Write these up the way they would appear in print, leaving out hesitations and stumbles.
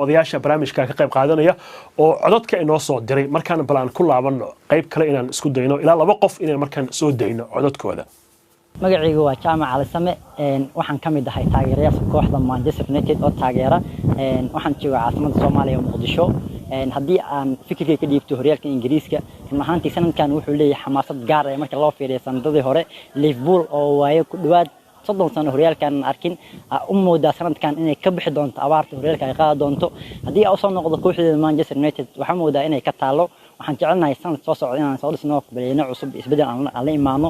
daawadayaasha barnaamijka ka qayb qaadanaya oo codadka inoo soo diray markaan balaan ku laabano qayb kale inaan isku dayno ilaa 2 qof inaan markaan soo dayno codadkooda magacaygu waa Jaamac Ali Same waxaan ka mid ahay taageerayaasha kooxda Manchester United oo taageera waxaan joogaa caasimadda Soomaaliya Muqdisho haddii aan fikirkay ka dhiibto horyaalka Ingiriiska mahaantii sanadkan wuxuu leeyahay xamaasad gaar ah marka loo fiiriyo sanadadii hore Liverpool oo waayo ku dhawaad 30 sano horyaalkan arkin u moodaa sanadkan inay ka bixi doonto abaarta horyaalka ay qaadi doonto haddii ay soo noqdo kooxda Manchester United waxaan moodaa inay ka taalo waxaan jecelnahay sanad soo socda inaan soo dhisno baleyno cusub isbedel aan la imaano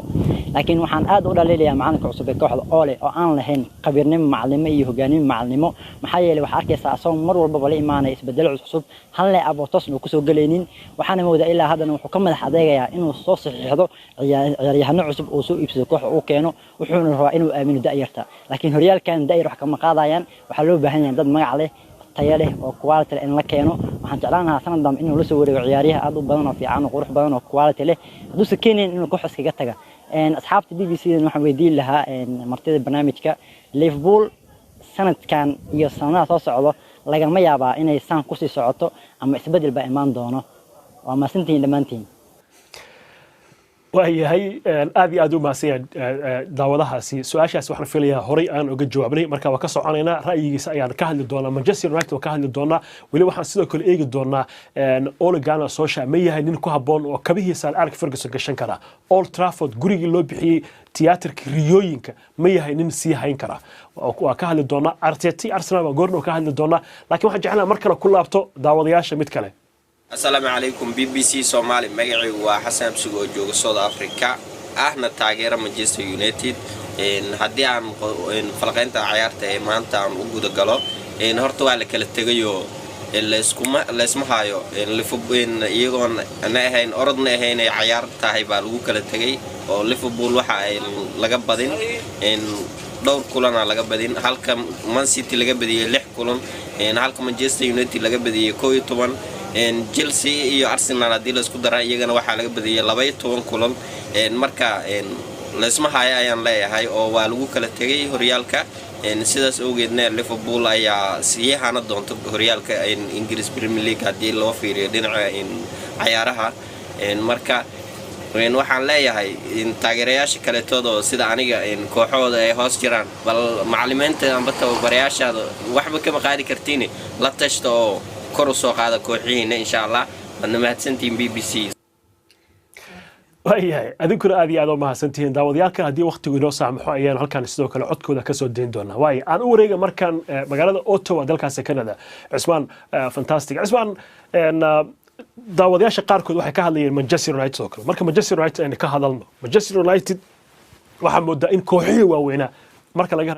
laakiin waxaan aad u dhaleelayaa macalinka cusub ee kooxda Ole oo aan lahayn qabiirnimo macallimo iyo hogaamin macallimo maxaa yeelay waxa arkaysaa asoo mar walba la imaanay isbedel cusub hal leh abotos uu ku soo galeynin waxaan moodaa ilaa haddana wuxuu ka madax adeegayaa inuu soo saxiixdo ciyaaryahanno cusub oo soo iibsado kooxda uu keeno wuxuuna rabaa inuu aamino da'yarta laakiin horyaalkan da'yar wax kama qaadayaan waxa loo baahan yahay dad magac leh tayo leh oo quality in la keeno waxaan jeclaan lahaa sanad dambe inuu la soo wareego ciyaariyaha aad u badan oo fiican oo qurux badan oo quality leh hadduu se keenin inuu koox iskaga taga asxaabta BBC-dan waxaan weydiin lahaa martida barnaamijka Liverpool sanadkan iyo sanadaha soo socdo lagama yaabaa inay saan ku sii socoto ama isbedel ba imaan doono waa maasantiin dhamaantiin waayahay aad iyo aad u mahadsan daawadahaasi su'aashaas waxaan filayaa horay aan uga jawaabnay marka waa ka soconaynaa ra'yigiisa ayaan ka hadli doonaa Manchester United oo ka hadli doonaa wali waxaan sidoo kale eegi doonaa Ole Gunnar Solskjaer ma yahay nin ku haboon oo kabihiisa Alex Ferguson gashan kara Old Trafford gurigii loo bixiyay tiyaatarka riyooyinka ma yahay nin sii hayn kara waa ka hadli doonaa Arteta Arsenal waa goorno ka hadli doonaa laakiin waxaan jeclahay mar kale ku laabto daawadayaasha mid kale السلام عليكم BBC Somali magacay waa Xasan Absugo oo jooga South Africa ahna taageera Manchester United haddii aan falqaynta ciyaarta ee maanta aan u guda galo horta waa la kala tagayo leesma hayo Liverpool iyagoon ana ahayn orodna ahayn ay ciyaar tahay baa lagu kala tagay oo Liverpool waxa ay laga badin dhowr kulan laga badin halka Man City laga badiyay 6 kulan halka Manchester United laga badiyay 11 Chelsea iyo Arsenal hadii la isku daray iyagana waxa laga badiyay 12 kulan marka leesma haya ayaan leeyahay oo waa lagu kala tagay horyaalka sidaas awgeedna Liverpool ayaa siyaahana doonto horyaalka English Premier League hadii loo fiiriyo dhinaca ciyaaraha marka waxaan leeyahay taageerayaasha kale todo sida aniga kooxooda ay hoos jiraan bal macallimiinta amba tababarayaashaada waxba kama qaadi kartiin la tashto oo kor u soo qaada kooxihiina insha Allah adna mahadsantiin BBC waayahay adinkuna aad iyo aad u mahadsantihiin daawadayaalka haddii waqtigu inoo saamaxo ayaan halkan sidoo kale codkooda ka soo deyn doonaa waayo aan u wareega markaan magaalada Ottawa dalkaas Canada Cismaan fantastic Cismaan daawadayaasha qaarkood waxay ka hadlayeen Manchester United oo kale marka Manchester United ay ka hadalno Manchester United waxa moodaa in kooxihii waaweynaa marka laga